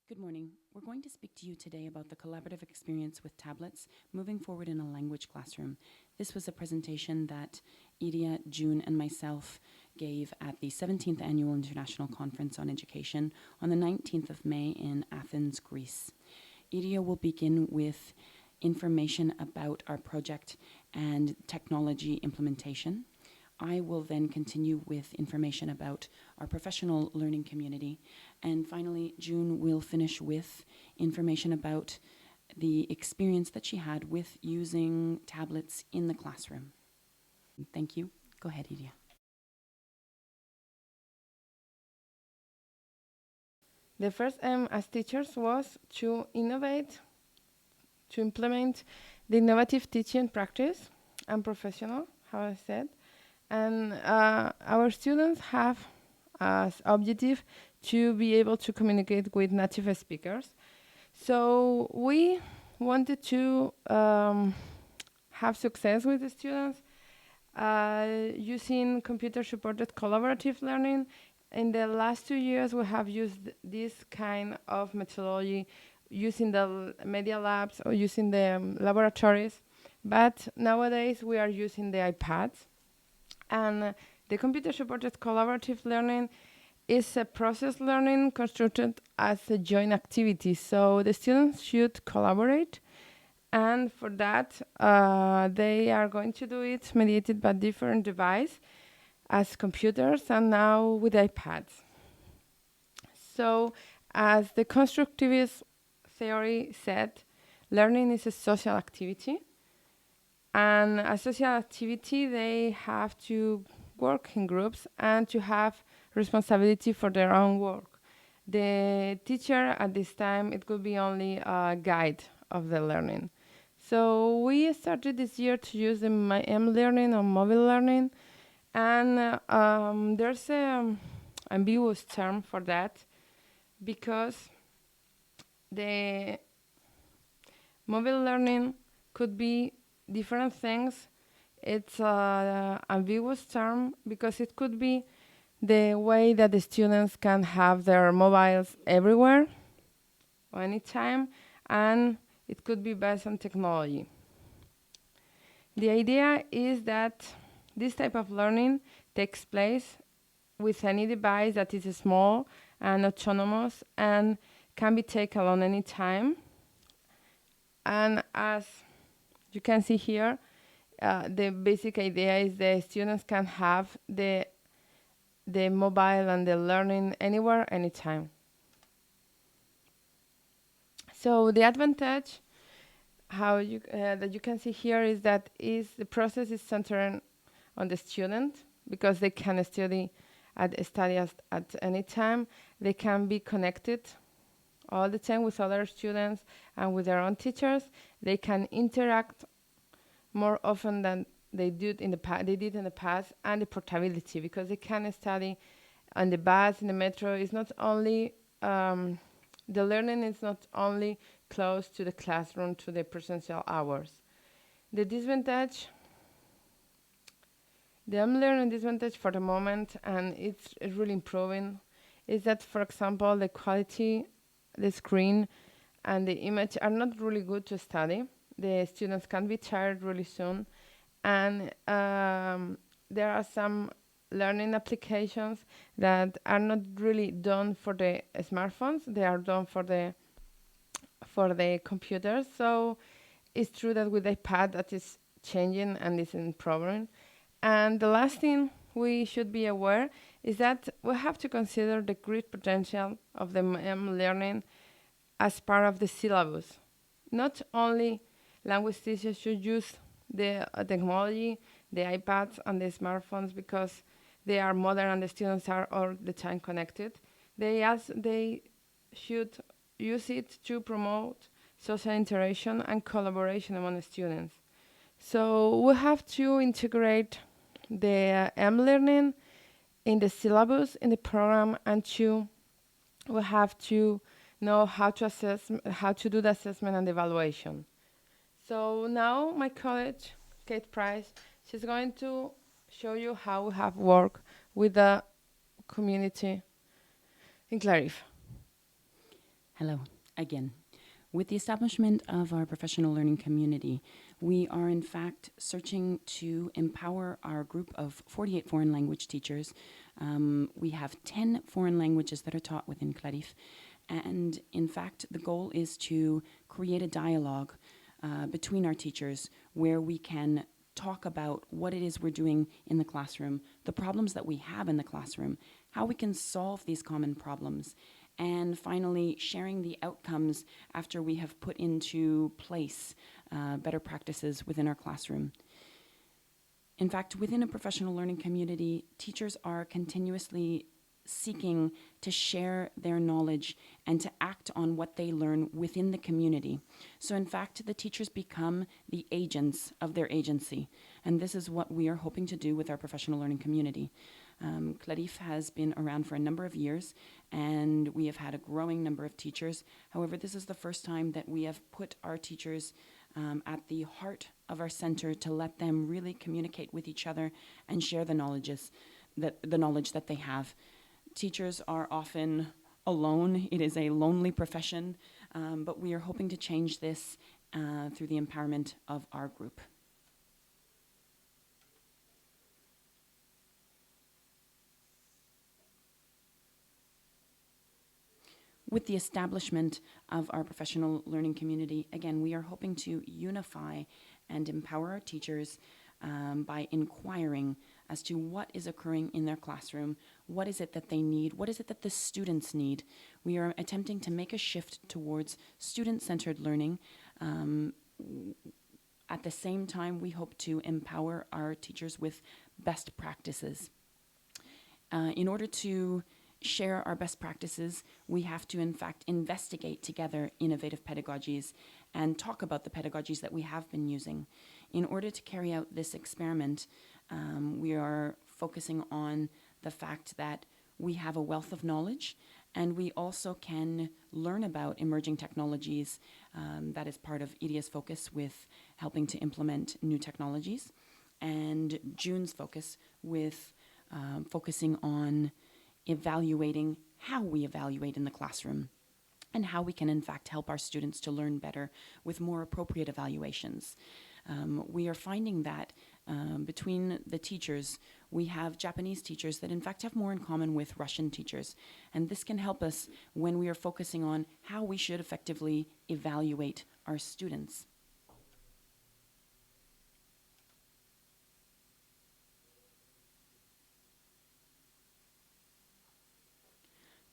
Good morning. We're going to speak to you today about the collaborative experience with tablets moving forward in a language classroom. This was a presentation that Iria, June, and myself gave at the 17th Annual International Conference on Education on the 19th of May in Athens, Greece. Iria will begin with information about our project and technology implementation. I will then continue with information about our professional learning community. And finally, June will finish with information about the experience that she had with using tablets in the classroom. Thank you. Go ahead, Iria. The first aim as teachers was to innovate, to implement the innovative teaching practice and professional, how I said. And our students have as objective to be able to communicate with native speakers. So we wanted to have success with the students using computer-supported collaborative learning. In the last 2 years, we have used this kind of methodology using the media labs or using the laboratories. But nowadays, we are using the iPads. And the computer-supported collaborative learning is a process learning constructed as a joint activity. So the students should collaborate. And for that, they are going to do it mediated by different devices as computers and now with iPads. So as the constructivist theory said, learning is a social activity. And a social activity, they have to work in groups and to have responsibility for their own work. The teacher at this time, it could be only a guide of the learning. So we started this year to use the M-learning or mobile learning. And there's an ambiguous term for that because the mobile learning could be different things. It's an ambiguous term because it could be the way that the students can have their mobiles everywhere or anytime, and it could be based on technology. The idea is that this type of learning takes place with any device that is small and autonomous and can be taken on any time. And as you can see here, the basic idea is the students can have the mobile and the learning anywhere, anytime. So the advantage that you can see here is that the process is centered on the student because they can study at any time. They can be connected all the time with other students and with their own teachers. They can interact more often than they did in the past, and the portability because they can study on the bus, in the metro. It's not only the learning is not only close to the classroom, to the presential hours. The learning disadvantage for the moment, and it's really improving, is that, for example, the quality, the screen, and the image are not really good to study. The students can be tired really soon, and there are some learning applications that are not really done for the smartphones. They are done for the computers. So it's true that with the iPad that is changing and is improving. And the last thing we should be aware is that we have to consider the great potential of the learning as part of the syllabus. Not only language teachers should use the technology, the iPads and the smartphones because they are modern and the students are all the time connected. They should use it to promote social interaction and collaboration among the students. So we have to integrate the M-learning in the syllabus, in the program, and we have to know how to do the assessment and evaluation. So now my colleague, Kate Price, she's going to show you how we have worked with the community in Clarif. Hello again. With the establishment of our professional learning community, we are in fact searching to empower our group of 48 foreign language teachers. We have 10 foreign languages that are taught within Clarif. And in fact, the goal is to create a dialogue between our teachers where we can talk about what it is we're doing in the classroom, the problems that we have in the classroom, how we can solve these common problems, and finally sharing the outcomes after we have put into place better practices within our classroom. In fact, within a professional learning community, teachers are continuously seeking to share their knowledge and to act on what they learn within the community. So in fact, the teachers become the agents of their agency. And this is what we are hoping to do with our professional learning community. Clarif has been around for a number of years, and we have had a growing number of teachers. However, this is the first time that we have put our teachers at the heart of our center to let them really communicate with each other and share the knowledge that they have. Teachers are often alone. It is a lonely profession, but we are hoping to change this through the empowerment of our group. With the establishment of our professional learning community, again, we are hoping to unify and empower our teachers by inquiring as to what is occurring in their classroom, what is it that they need, what is it that the students need. We are attempting to make a shift towards student-centered learning. At the same time, we hope to empower our teachers with best practices. In order to share our best practices, we have to in fact investigate together innovative pedagogies and talk about the pedagogies that we have been using. In order to carry out this experiment, we are focusing on the fact that we have a wealth of knowledge, and we also can learn about emerging technologies. That is part of IDEA's focus with helping to implement new technologies, and June's focus with focusing on evaluating how we evaluate in the classroom and how we can in fact help our students to learn better with more appropriate evaluations. We are finding that between the teachers, we have Japanese teachers that in fact have more in common with Russian teachers. And this can help us when we are focusing on how we should effectively evaluate our students.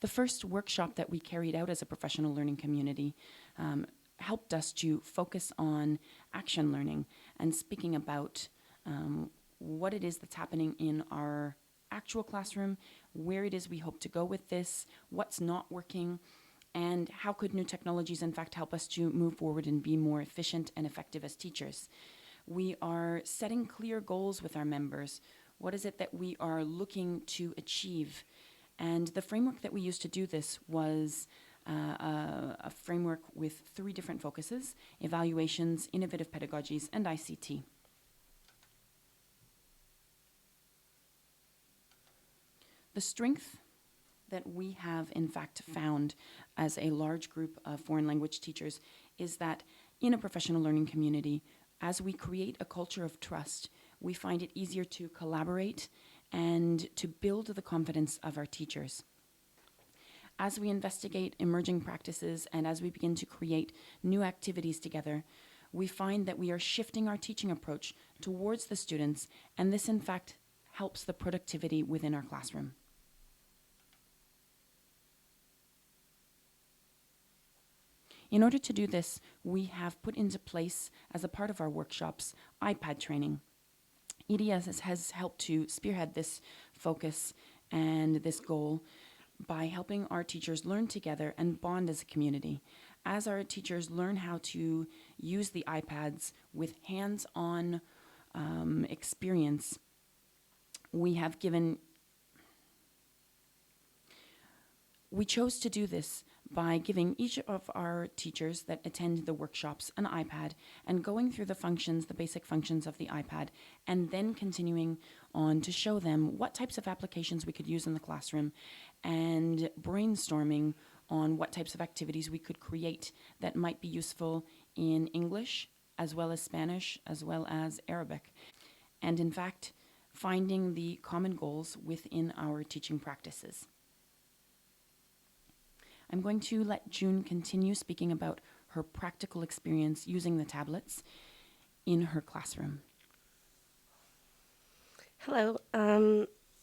The first workshop that we carried out as a professional learning community helped us to focus on action learning and speaking about what it is that's happening in our actual classroom, where it is we hope to go with this, what's not working, and how could new technologies in fact help us to move forward and be more efficient and effective as teachers. We are setting clear goals with our members. What is it that we are looking to achieve? And the framework that we used to do this was a framework with 3 different focuses: evaluations, innovative pedagogies, and ICT. The strength that we have in fact found as a large group of foreign language teachers is that in a professional learning community, as we create a culture of trust, we find it easier to collaborate and to build the confidence of our teachers. As we investigate emerging practices and as we begin to create new activities together, we find that we are shifting our teaching approach towards the students, and this in fact helps the productivity within our classroom. In order to do this, we have put into place, as a part of our workshops, iPad training. EDS has helped to spearhead this focus and this goal by helping our teachers learn together and bond as a community. As our teachers learn how to use the iPads with hands-on experience, we chose to do this by giving each of our teachers that attend the workshops an iPad and going through the functions, the basic functions of the iPad, and then continuing on to show them what types of applications we could use in the classroom and brainstorming on what types of activities we could create that might be useful in English, as well as Spanish, as well as Arabic. And in fact, finding the common goals within our teaching practices. I'm going to let June continue speaking about her practical experience using the tablets in her classroom. Hello.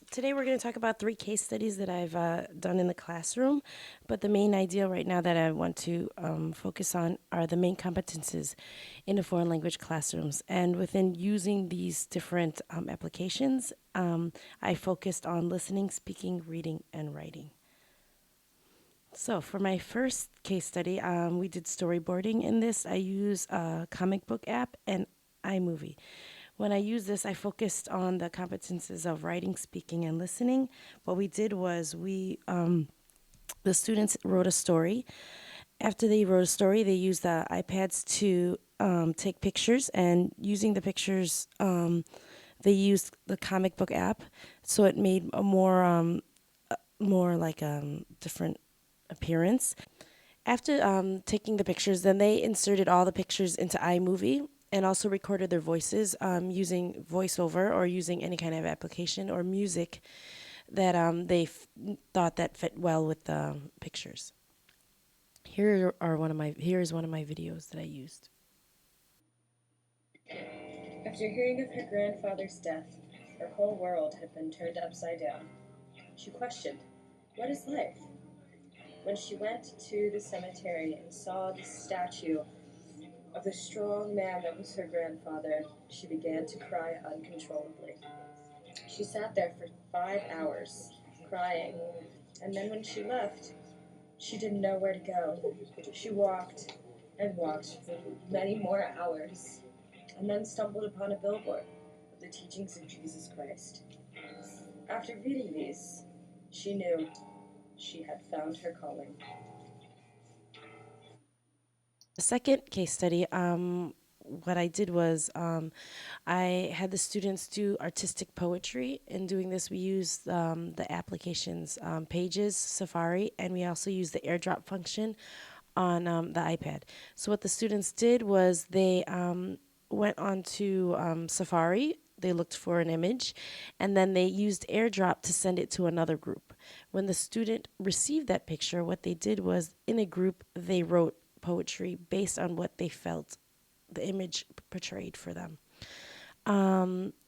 Today we're going to talk about 3 case studies that I've done in the classroom, but the main idea right now that I want to focus on are the main competences in the foreign language classrooms. And within using these different applications, I focused on listening, speaking, reading, and writing. So for my first case study, we did storyboarding in this. I use a comic book app and iMovie. When I used this, I focused on the competences of writing, speaking, and listening. What we did was the students wrote a story. After they wrote a story, they used the iPads to take pictures, and using the pictures, they used the comic book app, so it made a more like different appearance. After taking the pictures, then they inserted all the pictures into iMovie and also recorded their voices using voiceover or using any kind of application or music that they thought that fit well with the pictures. Here's one of my videos that I used. After hearing of her grandfather's death, her whole world had been turned upside down. She questioned, what is life? When she went to the cemetery and saw the statue of the strong man that was her grandfather, she began to cry uncontrollably. She sat there for 5 hours, crying, and then when she left, she didn't know where to go. She walked and walked for many more hours, and then stumbled upon a billboard of the teachings of Jesus Christ. After reading these, she knew she had found her calling. The second case study, what I did was I had the students do artistic poetry. In doing this, we used the applications Pages, Safari, and we also used the airdrop function on the iPad. So what the students did was they went on to Safari. They looked for an image, and then they used airdrop to send it to another group. When the student received that picture, what they did was in a group, they wrote poetry based on what they felt the image portrayed for them.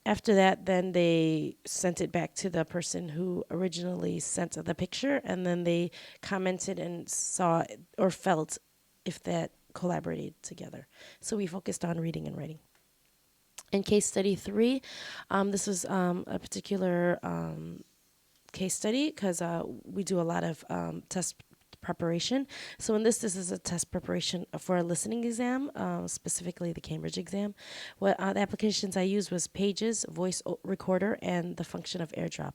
After that, then they sent it back to the person who originally sent the picture, and then they commented and saw or felt if that collaborated together. So we focused on reading and writing. In case study 3, this was a particular case study because we do a lot of test preparation. So in this is a test preparation for a listening exam, specifically the Cambridge exam. What the applications I used was Pages, Voice Recorder, and the function of airdrop.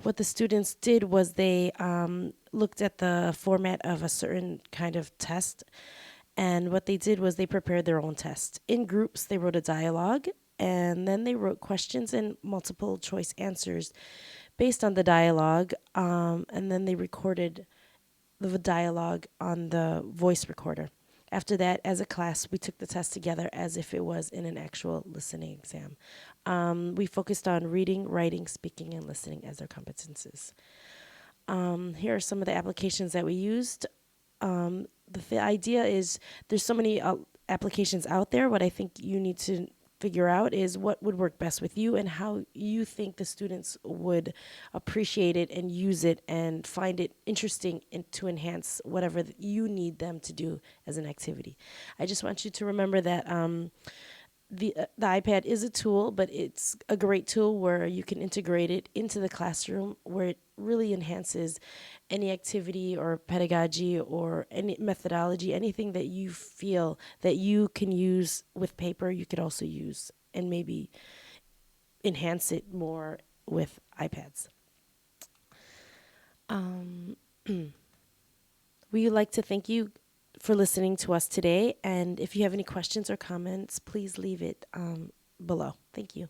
What the students did was they looked at the format of a certain kind of test, and what they did was they prepared their own test. In groups, they wrote a dialogue, and then they wrote questions and multiple choice answers based on the dialogue, and then they recorded the dialogue on the voice recorder. After that, as a class, we took the test together as if it was in an actual listening exam. We focused on reading, writing, speaking, and listening as their competences. Here are some of the applications that we used. The idea is there's so many applications out there. What I think you need to figure out is what would work best with you and how you think the students would appreciate it and use it and find it interesting and to enhance whatever you need them to do as an activity. I just want you to remember that the iPad is a tool, but it's a great tool where you can integrate it into the classroom where it really enhances any activity or pedagogy or any methodology, anything that you feel that you can use with paper, you could also use and maybe enhance it more with iPads. We would like to thank you for listening to us today. And if you have any questions or comments, please leave it below. Thank you.